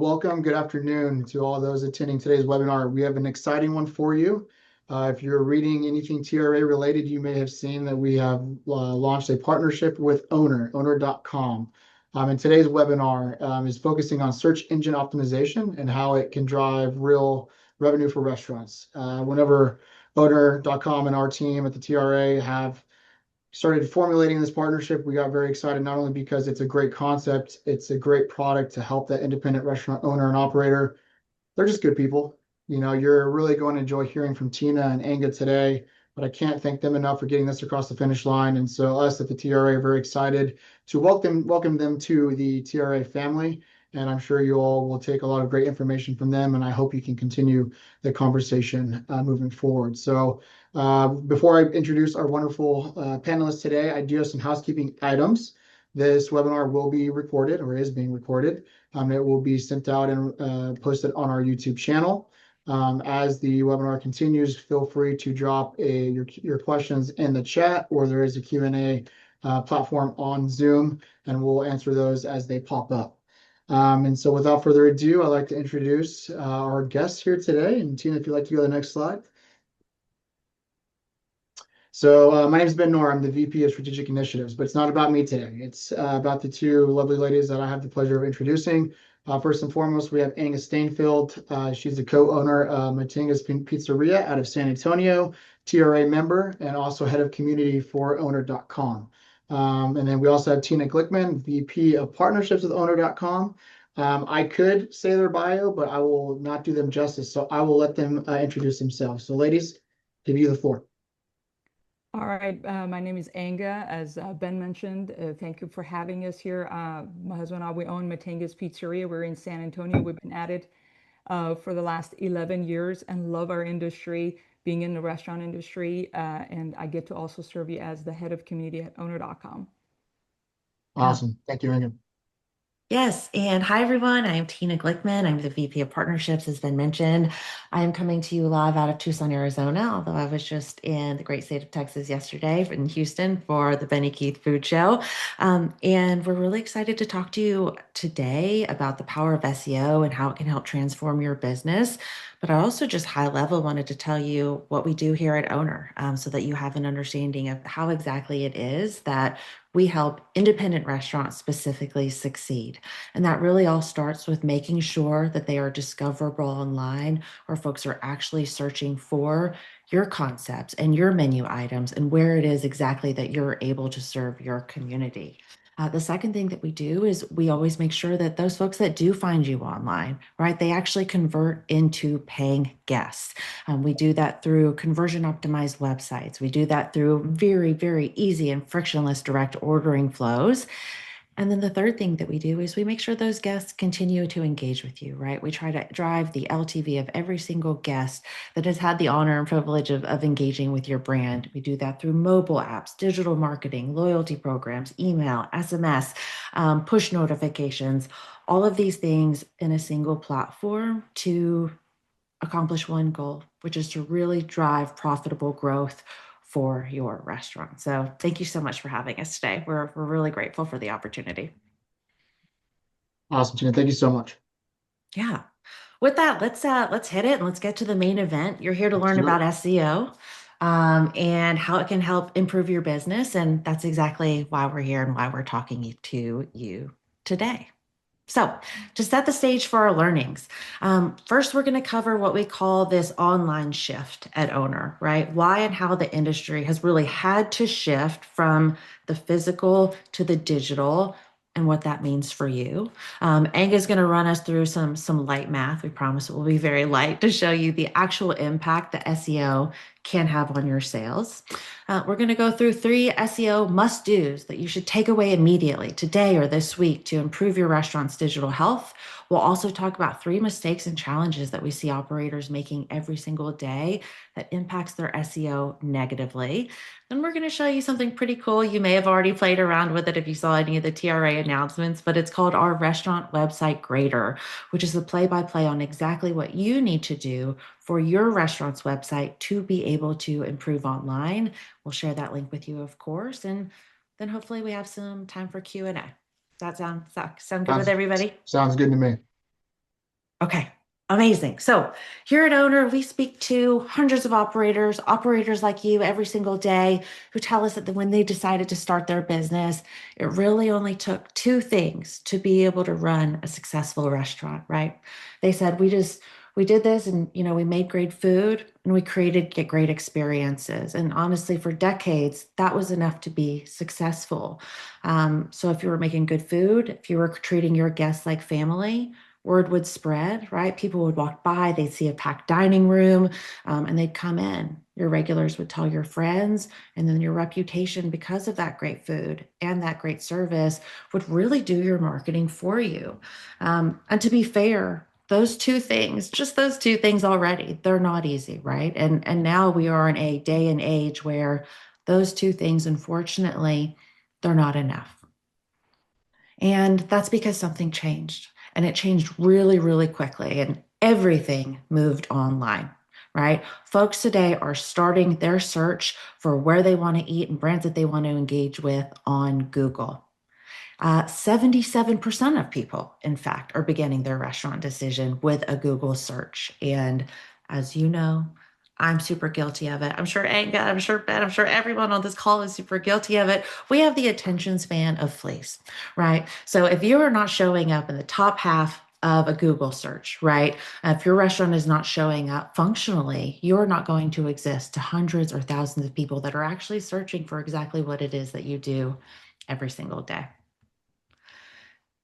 Welcome. Good afternoon to all those attending today's webinar. We have an exciting one for you. If you're reading anything TRA related, you may have seen that we have launched a partnership with owner.com. And today's webinar is focusing on search engine optimization and how it can drive real revenue for restaurants. Whenever owner.com and our team at the TRA have started formulating this partnership, we got very excited, not only because it's a great concept, it's a great product to help that independent restaurant owner and operator. They're just good people. You're really going to enjoy hearing from Tina and Enga today, but I can't thank them enough for getting this across the finish line. And so us at the TRA are very excited to welcome them to the TRA family. And I'm sure you all will take a lot of great information from them. And I hope you can continue the conversation moving forward. So before I introduce our wonderful panelists today, I do have some housekeeping items. This webinar will be recorded, or is being recorded. It will be sent out and posted on our YouTube channel. As the webinar continues, feel free to drop your questions in the chat, or there is a Q&A platform on Zoom, and we'll answer those as they pop up. And so without further ado, I'd like to introduce our guests here today. And Tina, if you'd like to go to the next slide. So my name is Knorr. I'm the VP of Strategic Initiatives, but it's not about me today. It's about the two lovely ladies that I have the pleasure of introducing. First and foremost, we have Enga Stanfield. She's the co-owner of Mattenga's Pizzeria out of San Antonio, TRA member, and also head of community for owner.com. And then we also have Tina Glickman, VP of Partnerships with owner.com. I could say their bio, but I will not do them justice, so I will let them introduce themselves. So ladies, give you the floor. All right, my name is Enga. As Ben mentioned, thank you for having us here. My husband and I, we own Mattenga's Pizzeria. We're in San Antonio. We've been at it for the last 11 years and love our industry, being in the restaurant industry. And I get to also serve you as the head of community at owner.com. Awesome. Thank you, Enga. Yes, and hi everyone. I'm Tina Glickman. I'm the VP of Partnerships, as been mentioned. I am coming to you live out of Tucson, Arizona, although I was just in the great state of Texas yesterday in Houston for the Benny Keith Food Show. And we're really excited to talk to you today about the power of SEO and how it can help transform your business. But I also just high level wanted to tell you what we do here at Owner so that you have an understanding of how exactly it is that we help independent restaurants specifically succeed. And that really all starts with making sure that they are discoverable online, or folks are actually searching for your concepts and your menu items and where it is exactly that you're able to serve your community. The second thing that we do is we always make sure that those folks that do find you online, right, they actually convert into paying guests. We do that through conversion optimized websites. We do that through very, very easy and frictionless direct ordering flows. And then the third thing that we do is we make sure those guests continue to engage with you, right? We try to drive the LTV of every single guest that has had the honor and privilege of engaging with your brand. We do that through mobile apps, digital marketing, loyalty programs, email, SMS, push notifications, all of these things in a single platform to accomplish one goal, which is to really drive profitable growth for your restaurant. So thank you so much for having us today. We're really grateful for the opportunity. Awesome, Tina. Thank you so much. Yeah. With that, let's hit it and let's get to the main event. You're here to learn about SEO and how it can help improve your business. And that's exactly why we're here and why we're talking to you today. So to set the stage for our learnings, first, we're going to cover what we call this online shift at Owner, right? Why and how the industry has really had to shift from the physical to the digital and what that means for you. Enga is going to run us through some light math. We promise it will be very light to show you the actual impact that SEO can have on your sales. We're going to go through 3 SEO must-dos that you should take away immediately today or this week to improve your restaurant's digital health. We'll also talk about 3 mistakes and challenges that we see operators making every single day that impacts their SEO negatively. Then we're going to show you something pretty cool. You may have already played around with it if you saw any of the TRA announcements, but it's called our Restaurant Website Grader, which is a play-by-play on exactly what you need to do for your restaurant's website to be able to improve online. We'll share that link with you, of course, and then hopefully we have some time for Q&A. Does that sound good with everybody? Sounds good to me. Okay, amazing. So here at Owner, we speak to hundreds of operators like you every single day who tell us that when they decided to start their business, it really only took two things to be able to run a successful restaurant, right? They said, we did this and, we made great food and we created great experiences. And honestly, for decades, that was enough to be successful. So if you were making good food, if you were treating your guests like family, word would spread, right? People would walk by, they'd see a packed dining room, and they'd come in. Your regulars would tell your friends, and then your reputation, because of that great food and that great service, would really do your marketing for you. And to be fair, those two things, just those two things already, they're not easy, right? And now we are in a day and age where those two things, unfortunately, they're not enough. And that's because something changed. And it changed really, really quickly. And everything moved online, right? Folks today are starting their search for where they want to eat and brands that they want to engage with on Google. 77% of people, in fact, are beginning their restaurant decision with a Google search. And as you know, I'm super guilty of it. I'm sure Enga, I'm sure Ben, I'm sure everyone on this call is super guilty of it. We have the attention span of fleas, right? So if you are not showing up in the top half of a Google search, right? If your restaurant is not showing up functionally, you're not going to exist to hundreds or thousands of people that are actually searching for exactly what it is that you do every single day.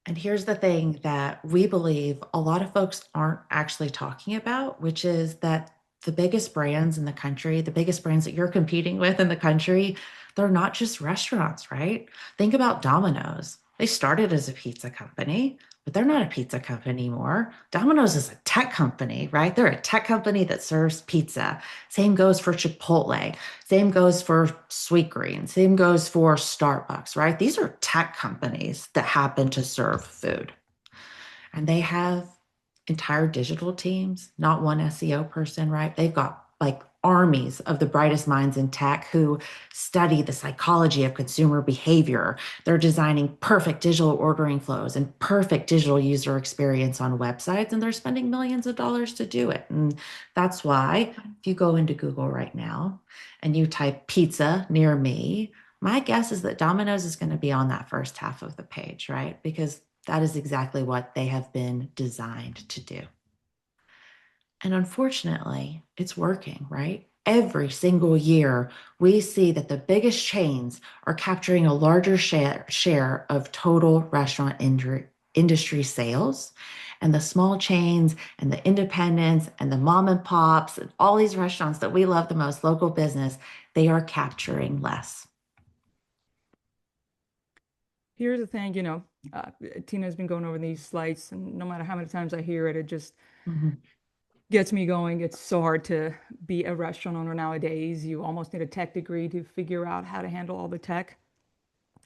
And here's the thing that we believe a lot of folks aren't actually talking about, which is that the biggest brands in the country, the biggest brands that you're competing with in the country, they're not just restaurants, right? Think about Domino's. They started as a pizza company, but they're not a pizza company anymore. Domino's is a tech company, right? They're a tech company that serves pizza. Same goes for Chipotle. Same goes for Sweetgreen. Same goes for Starbucks, right? These are tech companies that happen to serve food. And they have entire digital teams, not one SEO person, right? They've got like armies of the brightest minds in tech who study the psychology of consumer behavior. They're designing perfect digital ordering flows and perfect digital user experience on websites, and they're spending millions of dollars to do it. And that's why if you go into Google right now and you type pizza near me, my guess is that Domino's is going to be on that first half of the page, right? Because that is exactly what they have been designed to do. And unfortunately, it's working, right? Every single year, we see that the biggest chains are capturing a larger share of total restaurant industry sales. And the small chains and the independents and the mom and pops and all these restaurants that we love the most, local business, they are capturing less. Here's the thing, Tina's been going over these slides, and no matter how many times I hear it, it just Mhm. gets me going. It's so hard to be a restaurant owner nowadays. You almost need a tech degree to figure out how to handle all the tech.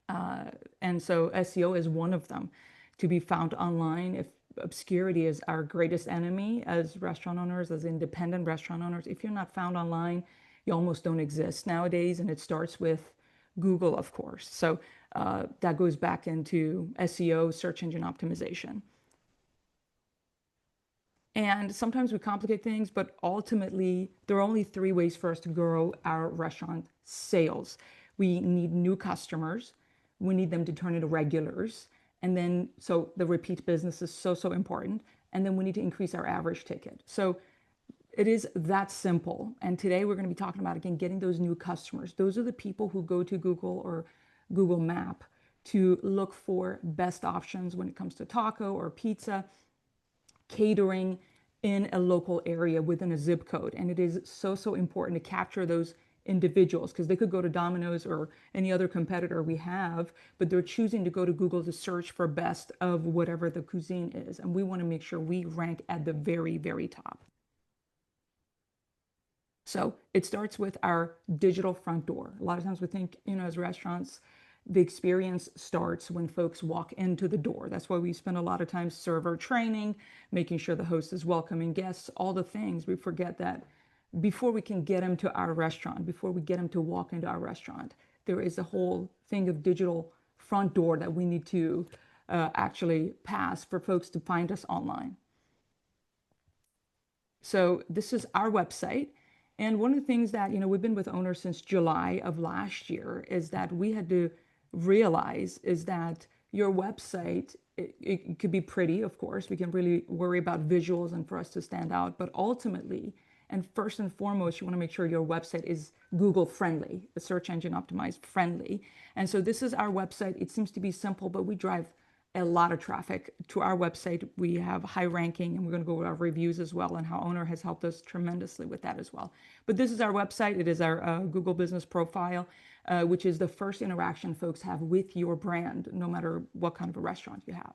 And so SEO is one of them. To be found online, if obscurity is our greatest enemy as restaurant owners, as independent restaurant owners, if you're not found online, you almost don't exist nowadays. And it starts with Google, of course. So that goes back into SEO, search engine optimization. And sometimes we complicate things, but ultimately, there are only three ways for us to grow our restaurant sales. We need new customers, we need them to turn into regulars, and then so the repeat business is so, so important. And then we need to increase our average ticket. So it is that simple. And today we're going to be talking about, again, getting those new customers. Those are the people who go to Google or Google Map to look for best options when it comes to taco or pizza, catering in a local area within a zip code. And it is so, so important to capture those individuals because they could go to Domino's or any other competitor we have, but they're choosing to go to Google to search for best of whatever the cuisine is. And we want to make sure we rank at the very, very top. So it starts with our digital front door. A lot of times we think, as restaurants, the experience starts when folks walk into the door. That's why we spend a lot of time server training, making sure the host is welcoming guests, all the things. We forget that before we can get them to our restaurant, before we get them to walk into our restaurant, there is a whole thing of digital front door that we need to actually pass for folks to find us online. So this is our website. And one of the things that, we've been with Owner since July of last year is that we had to realize is that your website, it could be pretty, of course. We can really worry about visuals and for us to stand out. But ultimately, and first and foremost, you want to make sure your website is Google friendly, the search engine optimized friendly. And so this is our website. It seems to be simple, but we drive a lot of traffic to our website. We have high ranking, and we're going to go over our reviews as well and how Owner has helped us tremendously with that as well. But this is our website. It is our Google business profile, which is the first interaction folks have with your brand, no matter what kind of a restaurant you have.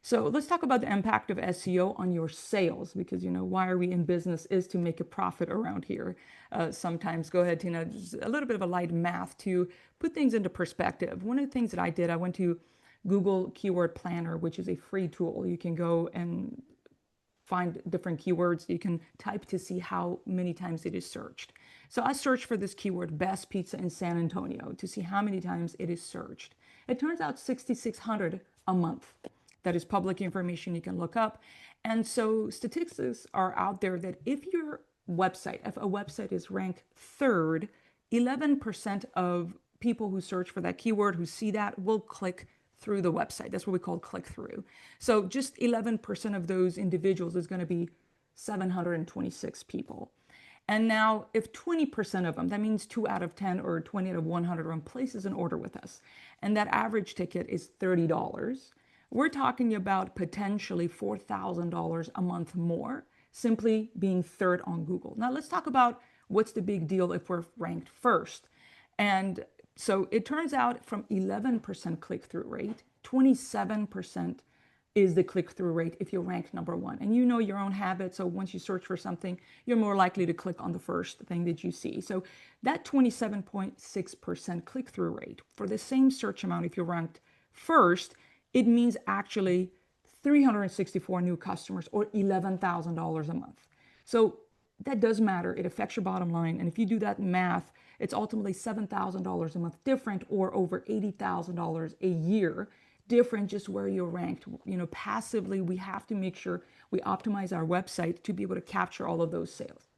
So let's talk about the impact of SEO on your sales, because why are we in business is to make a profit around here. Sometimes, go ahead, Tina, just a little bit of a light math to put things into perspective. One of the things that I did, I went to Google Keyword Planner, which is a free tool. You can go and find different keywords you can type to see how many times it is searched. So I searched for this keyword, best pizza in San Antonio, to see how many times it is searched. It turns out 6,600 a month. That is public information you can look up. And so statistics are out there that if a website is ranked third, 11% of people who search for that keyword, who see that, will click through the website. That's what we call click through. So just 11% of those individuals is going to be 726 people. And now if 20% of them, that means 2 out of 10 or 20 out of 100 of them places an order with us, and that average ticket is $30, we're talking about potentially $4,000 a month more simply being third on Google. Now let's talk about what's the big deal if we're ranked first. And so it turns out from 11% click-through rate, 27% is the click-through rate if you're ranked number one. And you know your own habits, so once you search for something, you're more likely to click on the first thing that you see. So that 27.6% click-through rate for the same search amount, if you're ranked first, it means actually 364 new customers or $11,000 a month. So that does matter. It affects your bottom line. And if you do that math, it's ultimately $7,000 a month different, or over $80,000 a year different, just where you're ranked. Passively, we have to make sure we optimize our website to be able to capture all of those sales.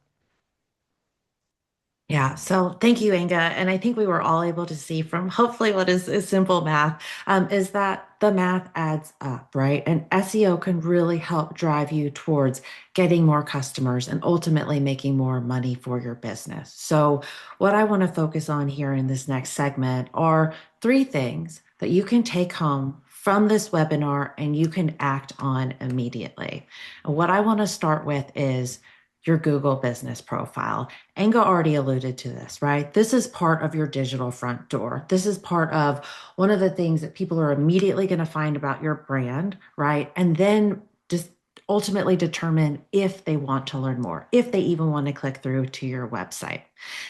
Yeah, so thank you, Enga. And I think we were all able to see from hopefully what is simple math, is that the math adds up, right? And SEO can really help drive you towards getting more customers and ultimately making more money for your business. So what I want to focus on here in this next segment are 3 things that you can take home from this webinar and you can act on immediately. And what I want to start with is your Google business profile. Enga already alluded to this, right? This is part of your digital front door. This is part of one of the things that people are immediately going to find about your brand, right? And then just ultimately determine if they want to learn more, if they even want to click through to your website.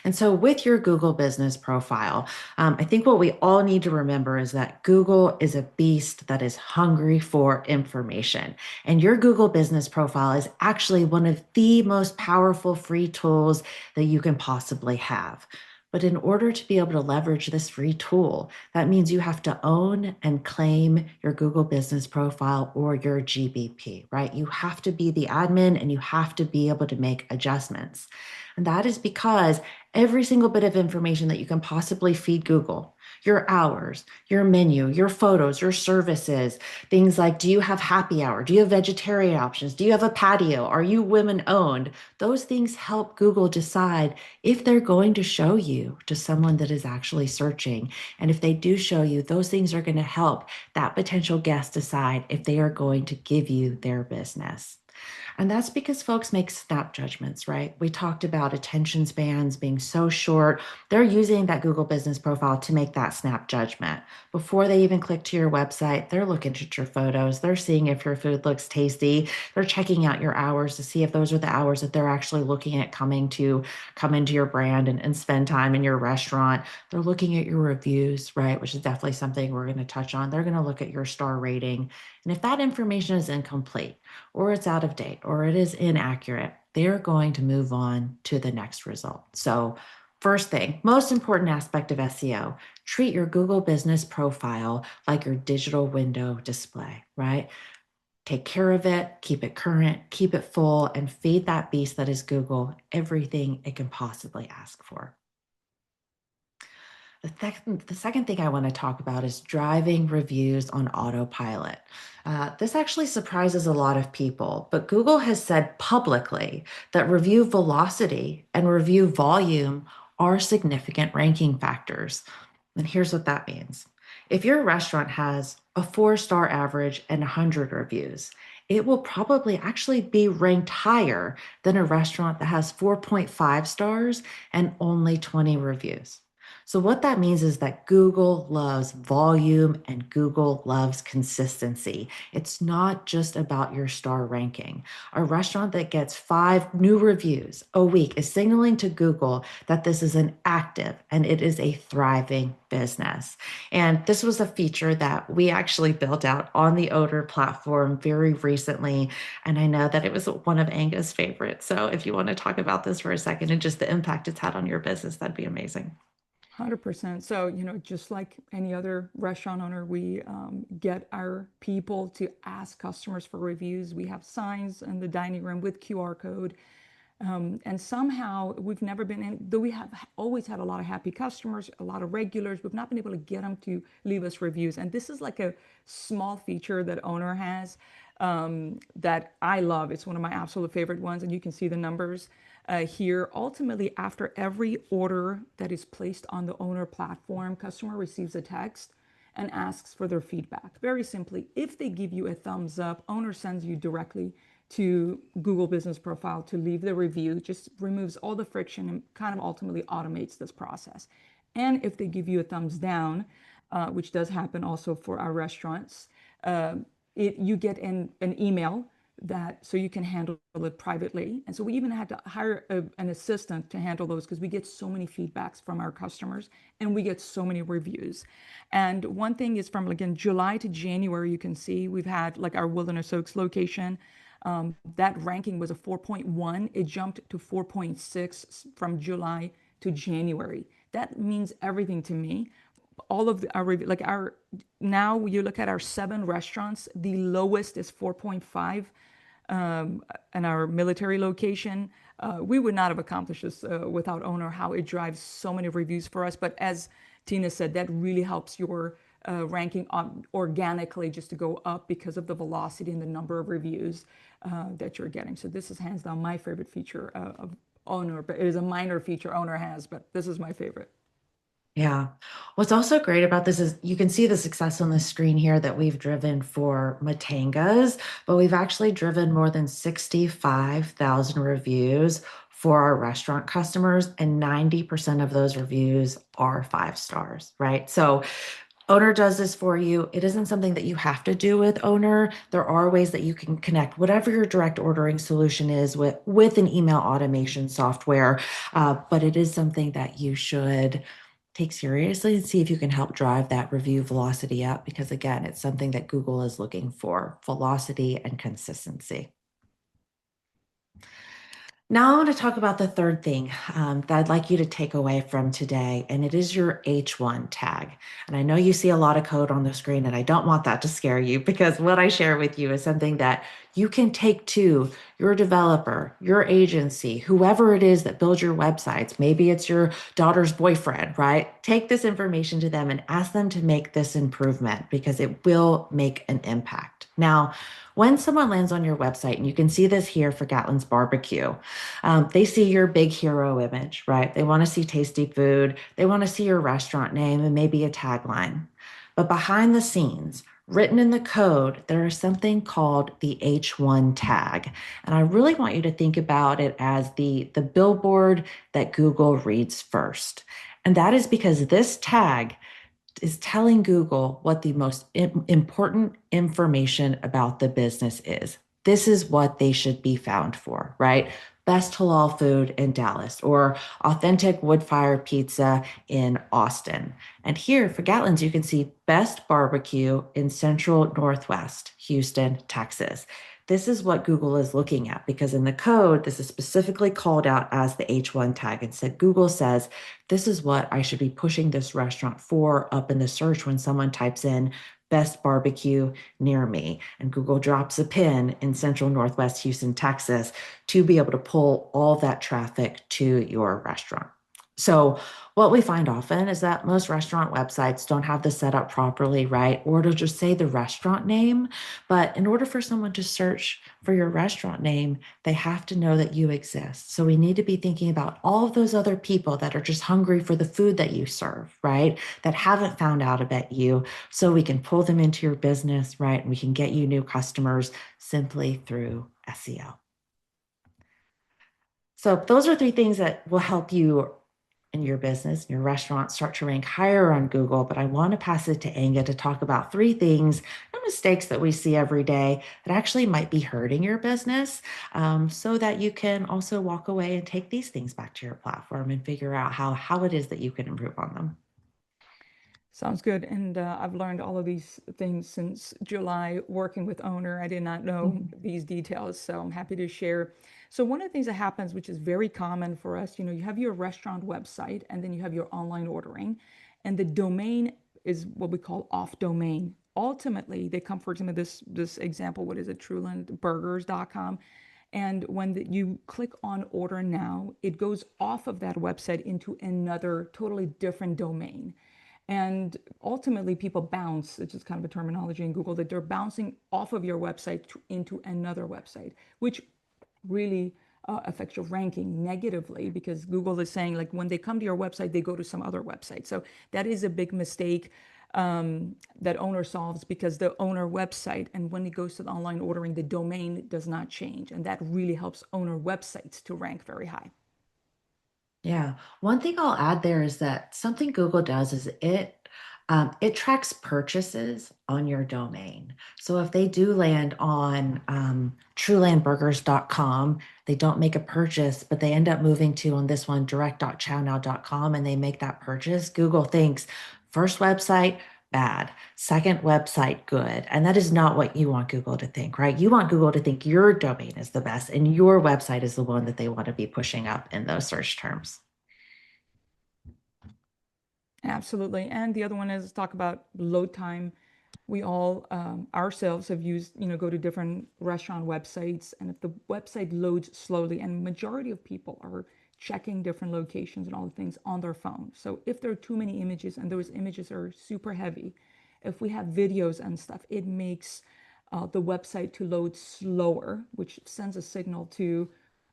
And so with your Google business profile, I think what we all need to remember is that Google is a beast that is hungry for information. And your Google business profile is actually one of the most powerful free tools that you can possibly have. But in order to be able to leverage this free tool, that means you have to own and claim your Google business profile or your GBP, right? You have to be the admin and you have to be able to make adjustments. And that is because every single bit of information that you can possibly feed Google, your hours, your menu, your photos, your services, things like, do you have happy hour? Do you have vegetarian options? Do you have a patio? Are you women owned? Those things help Google decide if they're going to show you to someone that is actually searching. And if they do show you, those things are going to help that potential guest decide if they are going to give you their business. And that's because folks make snap judgments, right? We talked about attention spans being so short. They're using that Google business profile to make that snap judgment. Before they even click to your website, they're looking at your photos. They're seeing if your food looks tasty. They're checking out your hours to see if those are the hours that they're actually looking at come into your brand and spend time in your restaurant. They're looking at your reviews, right? Which is definitely something we're going to touch on. They're going to look at your star rating. And if that information is incomplete, or it's out of date, or it is inaccurate, they're going to move on to the next result. So first thing, most important aspect of SEO, treat your Google business profile like your digital window display, right? take care of it, keep it current, keep it full, and feed that beast that is Google everything it can possibly ask for. The second thing I want to talk about is driving reviews on autopilot. This actually surprises a lot of people, but Google has said publicly that review velocity and review volume are significant ranking factors. And here's what that means. If your restaurant has a 4-star average and 100 reviews, it will probably actually be ranked higher than a restaurant that has 4.5 stars and only 20 reviews. So what that means is that Google loves volume and Google loves consistency. It's not just about your star ranking. A restaurant that gets 5 new reviews a week is signaling to Google that this is an active and it is a thriving business. And this was a feature that we actually built out on the Owner platform very recently. And I know that it was one of Enga's favorites. So if you want to talk about this for a second and just the impact it's had on your business, that'd be amazing. 100%. So, just like any other restaurant owner, we get our people to ask customers for reviews. We have signs in the dining room with QR code. And somehow we've never been in, though we have always had a lot of happy customers, a lot of regulars, we've not been able to get them to leave us reviews. And this is like a small feature that Owner has that I love. It's one of my absolute favorite ones. And you can see the numbers here. Ultimately, after every order that is placed on the Owner platform, customer receives a text and asks for their feedback. Very simply, if they give you a thumbs up, Owner sends you directly to Google Business Profile to leave the review, just removes all the friction and kind of ultimately automates this process. And if they give you a thumbs down, which does happen also for our restaurants, you get an email that so you can handle it privately. And so we even had to hire an assistant to handle those because we get so many feedbacks from our customers and we get so many reviews. And one thing is from again July to January, you can see we've had like our Wilderness Oaks location. That ranking was a 4.1. It jumped to 4.6 from July to January. That means everything to me. All of our now you look at our 7 restaurants, the lowest is 4.5 in our military location. We would not have accomplished this without Owner, how it drives so many reviews for us. But as Tina said, that really helps your ranking organically just to go up because of the velocity and the number of reviews that you're getting. So this is hands down my favorite feature of Owner, but it is a minor feature Owner has, but this is my favorite. Yeah. What's also great about this is you can see the success on the screen here that we've driven for Mattenga's, but we've actually driven more than 65,000 reviews for our restaurant customers, and 90% of those reviews are 5 stars, right? So Owner does this for you. It isn't something that you have to do with Owner. There are ways that you can connect whatever your direct ordering solution is with an email automation software, but it is something that you should take seriously and see if you can help drive that review velocity up because again, it's something that Google is looking for, velocity and consistency. Now I want to talk about the third thing that I'd like you to take away from today, and it is your H1 tag. And I know you see a lot of code on the screen, and I don't want that to scare you because what I share with you is something that you can take to your developer, your agency, whoever it is that builds your websites. Maybe it's your daughter's boyfriend, right? Take this information to them and ask them to make this improvement because it will make an impact. Now, when someone lands on your website, and you can see this here for Gatlin's Barbecue, they see your big hero image, right? They want to see tasty food. They want to see your restaurant name and maybe a tagline. But behind the scenes, written in the code, there is something called the H1 tag. And I really want you to think about it as the billboard that Google reads first. And that is because this tag is telling Google what the most important information about the business is. This is what they should be found for, right? Best halal food in Dallas or authentic wood-fired pizza in Austin. And here for Gatlin's, you can see best barbecue in Central Northwest, Houston, Texas. This is what Google is looking at because in the code, this is specifically called out as the H1 tag. And said Google says, this is what I should be pushing this restaurant for up in the search when someone types in best barbecue near me. And Google drops a pin in Central Northwest Houston, Texas, to be able to pull all that traffic to your restaurant. So, what we find often is that most restaurant websites don't have this set up properly, right? Or it'll just say the restaurant name. But in order for someone to search for your restaurant name, they have to know that you exist. So we need to be thinking about all of those other people that are just hungry for the food that you serve, right? That haven't found out about you. So we can pull them into your business, right? And we can get you new customers simply through SEO. So those are three things that will help you in your business, your restaurant, start to rank higher on Google. But I want to pass it to Enga to talk about three things and mistakes that we see every day that actually might be hurting your business, so that you can also walk away and take these things back to your platform and figure out how it is that you can improve on them. Sounds good. And I've learned all of these things since July working with Owner. I did not know Mhm. these details, so I'm happy to share. So one of the things that happens, which is very common for us, you have your restaurant website and then you have your online ordering, and the domain is what we call off domain. Ultimately, they come, for example, this example, what is it, trulandburgers.com. And when you click on order now, it goes off of that website into another totally different domain. And ultimately, people bounce, which is kind of a terminology in Google, that they're bouncing off of your website into another website, which really affects your ranking negatively because Google is saying, like, when they come to your website, they go to some other website. So that is a big mistake that Owner solves, because the Owner website, and when it goes to the online ordering, the domain does not change. And that really helps Owner websites to rank very high. Yeah. One thing I'll add there is that something Google does is it tracks purchases on your domain. So if they do land on trulandburgers.com, they don't make a purchase, but they end up moving to on this one direct.chownow.com and they make that purchase. Google thinks first website, bad. Second website, good. And that is not what you want Google to think, right? You want Google to think your domain is the best and your website is the one that they want to be pushing up in those search terms. Absolutely. And the other one is talk about load time. We all ourselves have used, go to different restaurant websites, and if the website loads slowly, and majority of people are checking different locations and all the things on their phone. So if there are too many images and those images are super heavy, if we have videos and stuff, it makes the website to load slower, which sends a signal to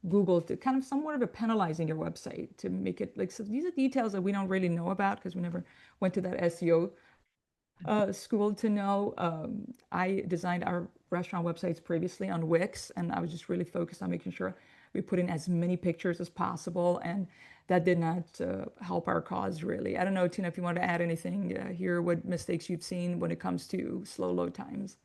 Google to kind of somewhat of a penalizing your website to make it like, so these are details that we don't really know about because we never went to that SEO school to know. I designed our restaurant websites previously on Wix, and I was just really focused on making sure we put in as many pictures as possible, and that did not help our cause really. I don't know, Tina, if you want to add anything here, what mistakes you've seen when it comes to slow load times.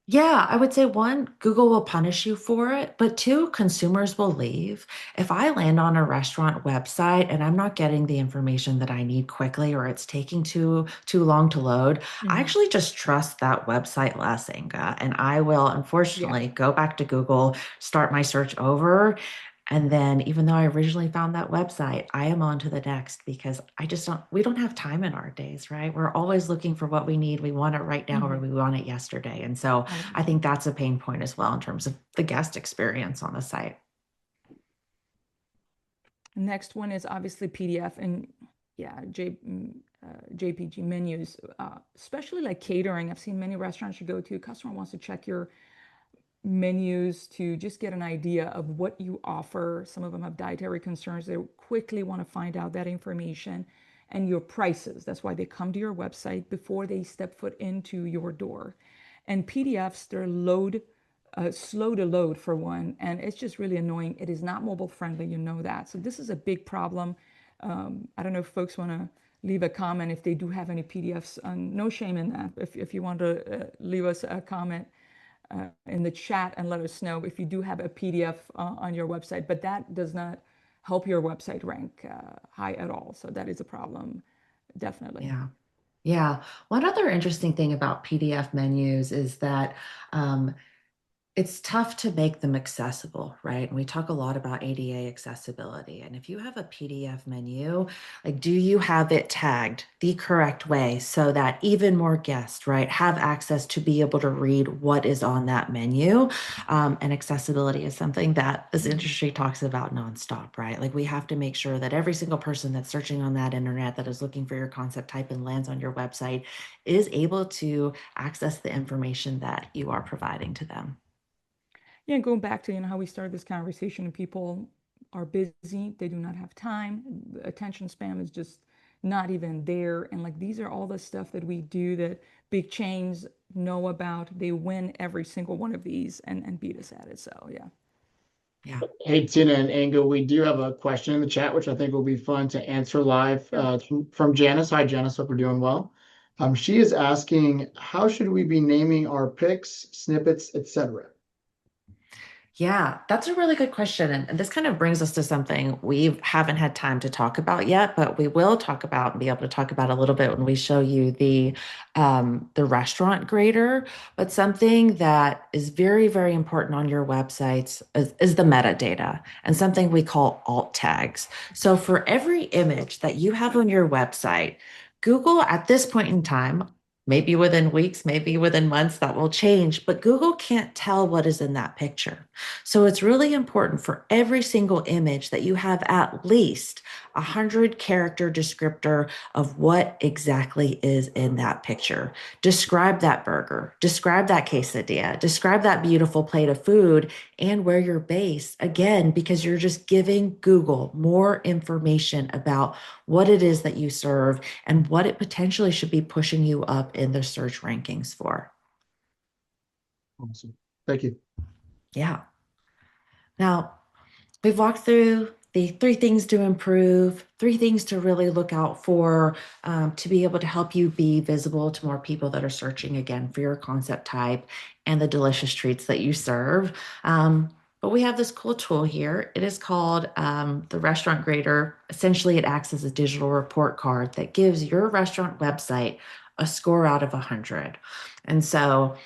Yeah, I would say one, Google will punish you for it, but two, consumers will leave. If I land on a restaurant website and I'm not getting the information that I need quickly or it's taking too long to load, I Mhm. actually just trust that website less, Inga, and I will Yeah. unfortunately go back to Google, start my search over, and then even though I originally found that website, I am on to the next because we don't have time in our days, right? We're always looking for what we need. We want it right now or Mhm. we want it yesterday. And so I 100%. think that's a pain point as well in terms of the guest experience on the site. Next one is obviously PDF and yeah, JPG menus, especially like catering. I've seen many restaurants you go to, customer wants to check your menus to just get an idea of what you offer. Some of them have dietary concerns. They quickly want to find out that information and your prices. That's why they come to your website before they step foot into your door. And PDFs, they're slow to load for one, and it's just really annoying. It is not mobile friendly, you know that. So this is a big problem. I don't know if folks want to leave a comment if they do have any PDFs. No shame in that. If you want to leave us a comment in the chat and let us know if you do have a PDF on your website, but that does not help your website rank high at all. So that is a problem, definitely. Yeah. Yeah. One other interesting thing about PDF menus is that um, It's tough to make them accessible, right? And we talk a lot about ADA accessibility. And if you have a PDF menu, like, do you have it tagged the correct way so that even more guests, right, have access to be able to read what is on that menu? And accessibility is something that this industry talks about nonstop, right? Like, we have to make sure that every single person that's searching on that internet that is looking for your concept type and lands on your website is able to access the information that you are providing to them. Yeah, going back to, how we started this conversation, and people are busy, they do not have time, attention span is just not even there. And like these are all the stuff that we do that big chains know about. They win every single one of these and beat us at it. So yeah. Yeah. Hey, Tina and Enga, we do have a question in the chat, which I think will be fun to answer live Sure. from Janice. Hi, Janice. Hope we're doing well. She is asking, how should we be naming our picks, snippets, etc.? Yeah, that's a really good question. And this kind of brings us to something we haven't had time to talk about yet, but we will talk about and be able to talk about a little bit when we show you the restaurant grader. But something that is very, very important on your websites is the metadata and something we call alt tags. So for every image that you have on your website, Google at this point in time, maybe within weeks, maybe within months, that will change, but Google can't tell what is in that picture. So it's really important for every single image that you have at least 100 character descriptor of what exactly is in that picture. Describe that burger, describe that quesadilla, describe that beautiful plate of food and where you're based. Again, because you're just giving Google more information about what it is that you serve and what it potentially should be pushing you up in the search rankings for. Awesome. Thank you. Yeah. Now, we've walked through the 3 things to improve, 3 things to really look out for, to be able to help you be visible to more people that are searching again for your concept type and the delicious treats that you serve. But we have this cool tool here. It is called the Restaurant Grader. Essentially, it acts as a digital report card that gives your restaurant website a score out of 100. And so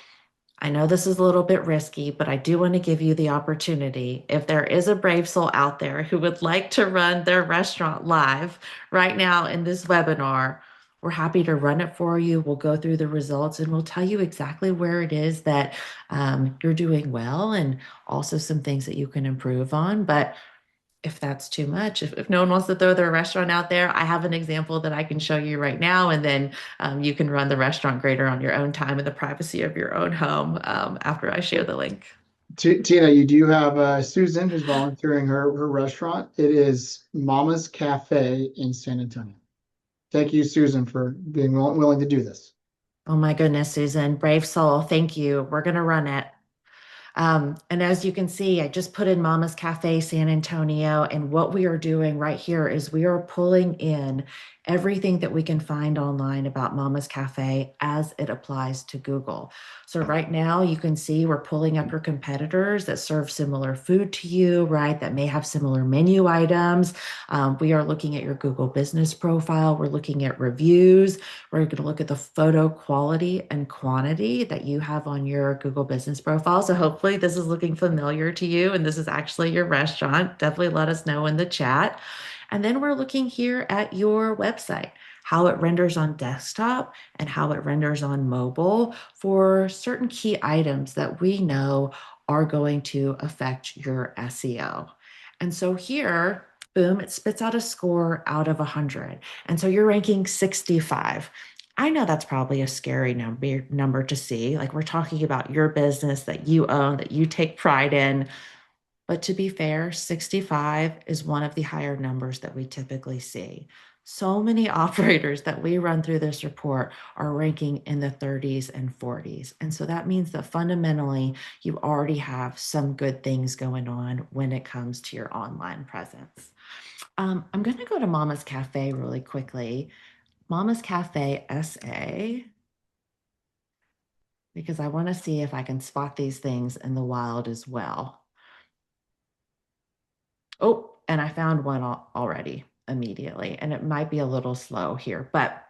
I know this is a little bit risky, but I do want to give you the opportunity. If there is a brave soul out there who would like to run their restaurant live right now in this webinar, we're happy to run it for you. We'll go through the results and we'll tell you exactly where it is that you're doing well and also some things that you can improve on. But if that's too much, if no one wants to throw their restaurant out there, I have an example that I can show you right now. And then you can run the restaurant grader on your own time in the privacy of your own home after I share the link. Tina, you do have Susan who's volunteering her restaurant. It is Mama's Cafe in San Antonio. Thank you, Susan, for being willing to do this. Oh my goodness, Susan, brave soul. Thank you. We're going to run it. And as you can see, I just put in Mama's Cafe San Antonio. And what we are doing right here is we are pulling in everything that we can find online about Mama's Cafe as it applies to Google. So right now you can see we're pulling up your competitors that serve similar food to you, right? That may have similar menu items. We are looking at your Google business profile. We're looking at reviews. We're going to look at the photo quality and quantity that you have on your Google business profile. So hopefully this is looking familiar to you and this is actually your restaurant. Definitely let us know in the chat. And then we're looking here at your website, how it renders on desktop and how it renders on mobile for certain key items that we know are going to affect your SEO. And so here, boom, it spits out a score out of 100. And so you're ranking 65. I know that's probably a scary number to see. Like, we're talking about your business that you own, that you take pride in. But to be fair, 65 is one of the higher numbers that we typically see. So many operators that we run through this report are ranking in the 30s and 40s. And so that means that fundamentally, you already have some good things going on when it comes to your online presence. I'm going to go to Mama's Cafe really quickly. Mama's Cafe SA, because I want to see if I can spot these things in the wild as well. Oh, and I found one already immediately, and it might be a little slow here. But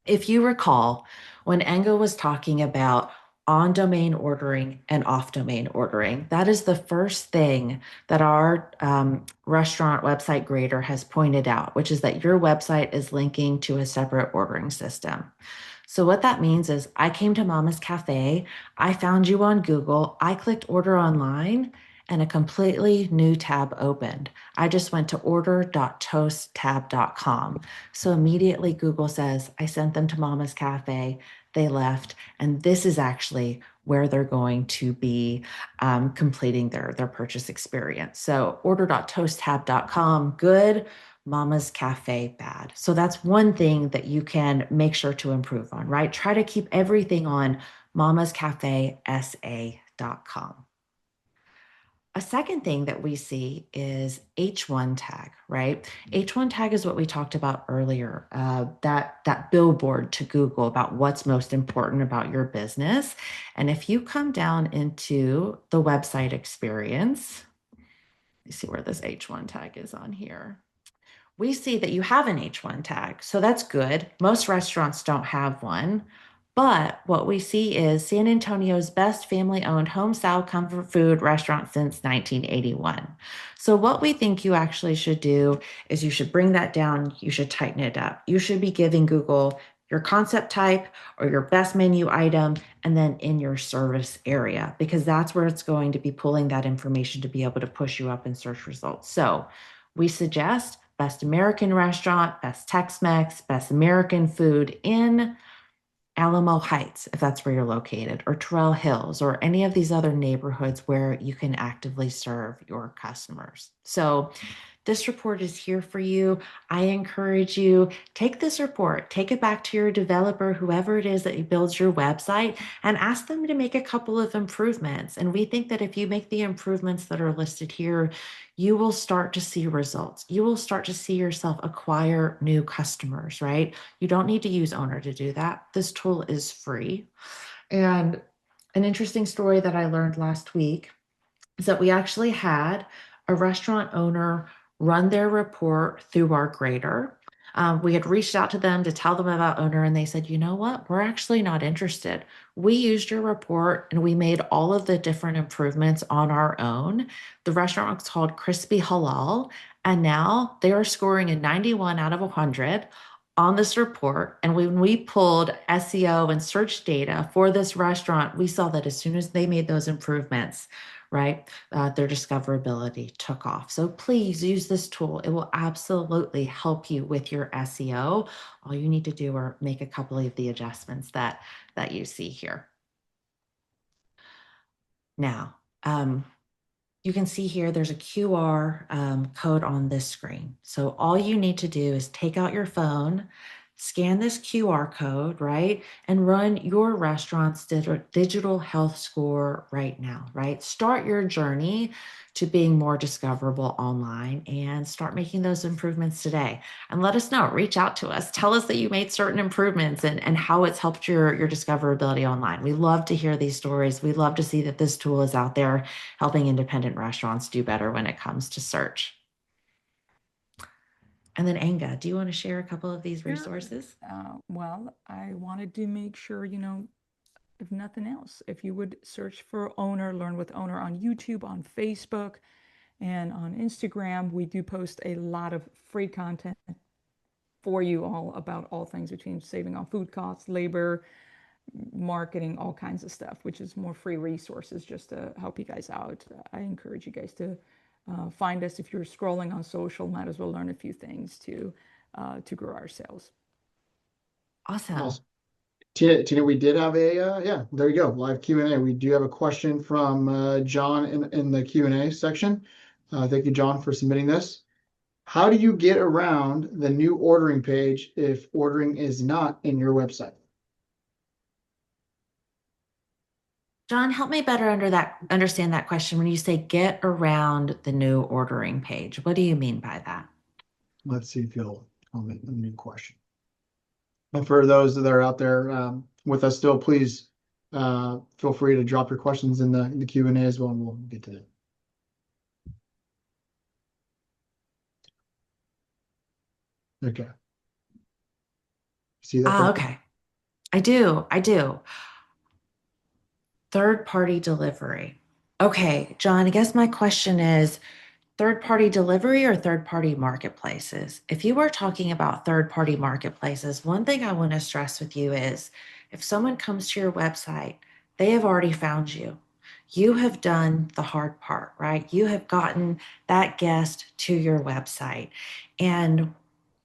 if you recall, when Enga was talking about on domain ordering and off domain ordering. That is the first thing that our restaurant website grader has pointed out, which is that your website is linking to a separate ordering system. So what that means is I came to Mama's Cafe, I found you on Google, I clicked order online, and a completely new tab opened. I just went to order.toasttab.com. So immediately Google says, I sent them to Mama's Cafe, they left, and this is actually where they're going to be completing their purchase experience. So order.toasttab.com, good. Mama's Cafe bad. So that's one thing that you can make sure to improve on, right? Try to keep everything on mamascafesa.com. A second thing that we see is H1 tag, right? H1 tag is what we talked about earlier, that billboard to Google about what's most important about your business. And if you come down into the website experience, let me see where this H1 tag is on here. We see that you have an H1 tag. So that's good. Most restaurants don't have one. But what we see is San Antonio's best family owned home style comfort food restaurant since 1981. So, what we think you actually should do is you should bring that down, you should tighten it up. You should be giving Google your concept type or your best menu item, and then in your service area, because that's where it's going to be pulling that information to be able to push you up in search results. So, we suggest best American restaurant, best Tex-Mex, best American food in Alamo Heights, if that's where you're located, or Terrell Hills, or any of these other neighborhoods where you can actively serve your customers. So this report is here for you. I encourage you, take this report, take it back to your developer, whoever it is that builds your website, and ask them to make a couple of improvements. And we think that if you make the improvements that are listed here, you will start to see results. You will start to see yourself acquire new customers, right? You don't need to use Owner to do that. This tool is free. And an interesting story that I learned last week is that we actually had a restaurant owner run their report through our grader. We had reached out to them to tell them about Owner, and they said, you know what? We're actually not interested. We used your report and we made all of the different improvements on our own. The restaurant was called Crispy Halal, and now they are scoring a 91 out of 100 on this report. And when we pulled SEO and search data for this restaurant, we saw that as soon as they made those improvements, right, their discoverability took off. So please use this tool. It will absolutely help you with your SEO. All you need to do are make a couple of the adjustments that you see here. Now, you can see here there's a QR code on this screen. So all you need to do is take out your phone, scan this QR code, right? And run your restaurant's digital health score right now, right? Start your journey to being more discoverable online and start making those improvements today. And let us know, reach out to us. Tell us that you made certain improvements and how it's helped your discoverability online. We love to hear these stories. We love to see that this tool is out there helping independent restaurants do better when it comes to search. And then Enga, do you want to share a couple of these resources? Well, I wanted to make sure, if nothing else, if you would search for Owner, Learn with Owner on YouTube, on Facebook, and on Instagram. We do post a lot of free content for you all about all things between saving on food costs, labor, marketing, all kinds of stuff, which is more free resources just to help you guys out. I encourage you guys to find us. If you're scrolling on social, might as well learn a few things to grow our sales. Awesome. Tina, we did have yeah, there you go, live Q&A. We do have a question from John in the Q&A section. Thank you, John, for submitting this. How do you get around the new ordering page if ordering is not in your website? John, help me better understand that question. When you say get around the new ordering page, what do you mean by that? Let's see if you'll comment on the new question. And for those that are out there with us still, please feel free to drop your questions in the Q&A as well, and we'll get to them. Okay. See that? Okay. I do. Third-party delivery. Okay, John, I guess my question is third-party delivery or third-party marketplaces? If you are talking about third-party marketplaces, one thing I want to stress with you is if someone comes to your website, they have already found you. You have done the hard part, right? You have gotten that guest to your website. And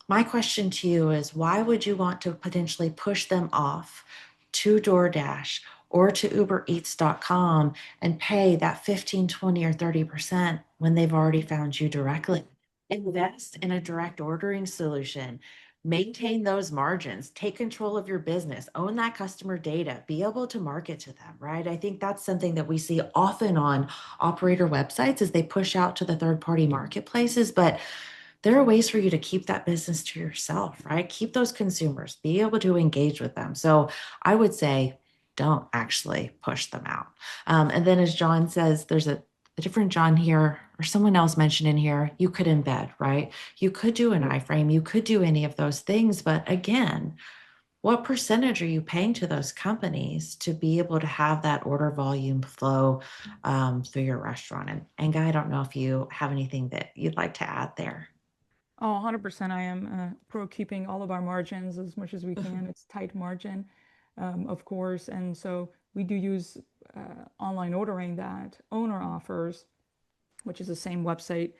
my question to you is why would you want to potentially push them off to DoorDash or to UberEats.com and pay that 15, 20, or 30% when they've already found you directly? Invest in a direct ordering solution. Maintain those margins, take control of your business, own that customer data, be able to market to them, right? I think that's something that we see often on operator websites as they push out to the third-party marketplaces. But there are ways for you to keep that business to yourself, right? Keep those consumers, be able to engage with them. So I would say don't actually push them out. And then, as John says, there's a different John here, or someone else mentioned in here, you could embed, right? You could do an iframe, you could do any of those things. But again, what percentage are you paying to those companies to be able to have that order volume flow through your restaurant? And Guy, I don't know if you have anything that you'd like to add there. Oh, 100% I am pro keeping all of our margins as much as we can. It's tight margin, of course. And so we do use online ordering that owner offers, which is the same website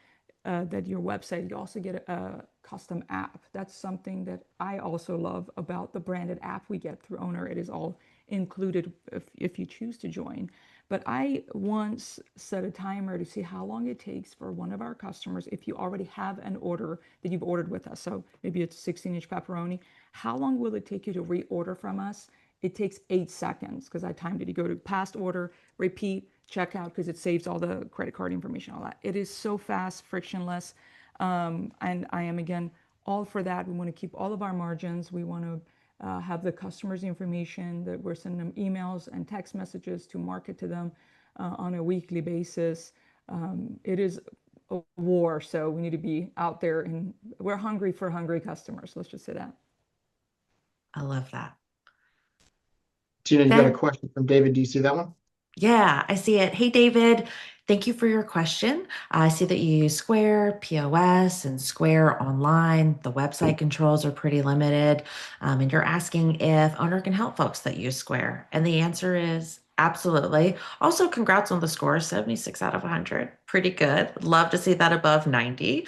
that your website. You also get a custom app. That's something that I also love about the branded app we get through Owner. It is all included if you choose to join. But I once set a timer to see how long it takes for one of our customers, if you already have an order that you've ordered with us. So maybe it's 16-inch pepperoni. How long will it take you to reorder from us? It takes 8 seconds because I timed it. You go to past order, repeat, checkout because it saves all the credit card information, all that. It is so fast, frictionless. And I am, again, all for that. We want to keep all of our margins. We want to have the customers' information that we're sending them emails and text messages to market to them on a weekly basis. It is a war, so we need to be out there and we're hungry for hungry customers. Let's just say that. I love that. Tina, you got a Ben, question from David. Do you see that one? yeah, I see it. Hey, David, thank you for your question. I see that you use Square, POS, and Square Online. The website controls are pretty limited. And you're asking if Owner can help folks that use Square. And the answer is absolutely. Also, congrats on the score, 76 out of 100. Pretty good. Love to see that above 90.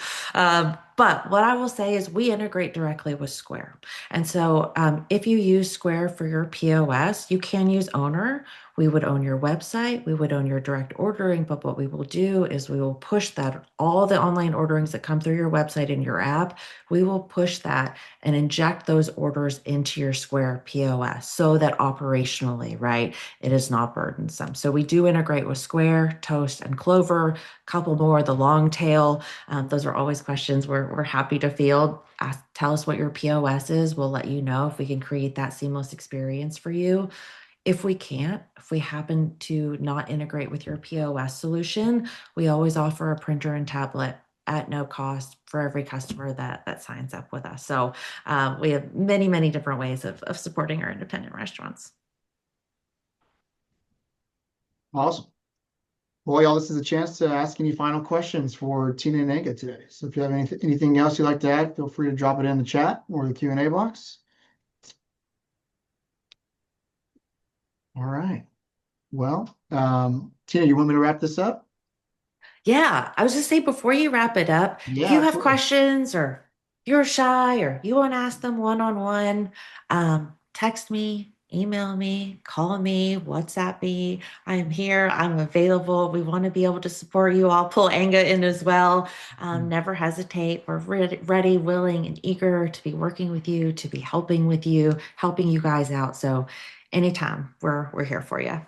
But what I will say is we integrate directly with Square. And so if you use Square for your POS, you can use Owner. We would own your website, we would own your direct ordering, but what we will do is we will push that, all the online orderings that come through your website and your app, we will push that and inject those orders into your Square POS so that operationally, right, it is not burdensome. So we do integrate with Square, Toast, and Clover, a couple more, the long tail. Those are always questions we're happy to field. Tell us what your POS is. We'll let you know if we can create that seamless experience for you. If we can't, if we happen to not integrate with your POS solution, we always offer a printer and tablet at no cost for every customer that signs up with us. So we have many, many different ways of supporting our independent restaurants. Awesome. Well, y'all, this is a chance to ask any final questions for Tina and Enga today. So if you have anything else you'd like to add, feel free to drop it in the chat or the Q&A box. All right. Well, Tina, you want me to wrap this up? Yeah, I was just saying before you wrap it up, if Yeah, you of have course. questions or you're shy or you want to ask them one-on-one, text me, email me, call me, WhatsApp me. I am here. I'm available. We want to be able to support you. I'll pull Enga in as well. Never hesitate. We're ready, willing, and eager to be working with you, to be helping with you, helping you guys out. So anytime, we're here for you.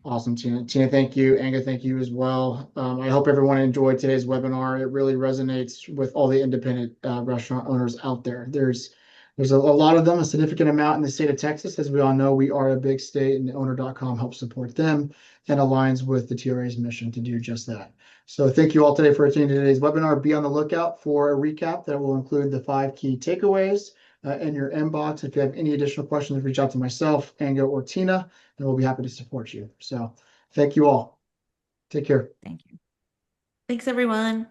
Awesome, Tina. Tina, thank you. Enga, thank you as well. I hope everyone enjoyed today's webinar. It really resonates with all the independent restaurant owners out there. There's a lot of them, a significant amount in the state of Texas. As we all know, we are a big state, and owner.com helps support them and aligns with the TRA's mission to do just that. So thank you all today for attending today's webinar. Be on the lookout for a recap that will include the 5 key takeaways in your inbox. If you have any additional questions, reach out to myself, Enga, or Tina, and we'll be happy to support you. So thank you all. Take care. Thank you. Thanks, everyone.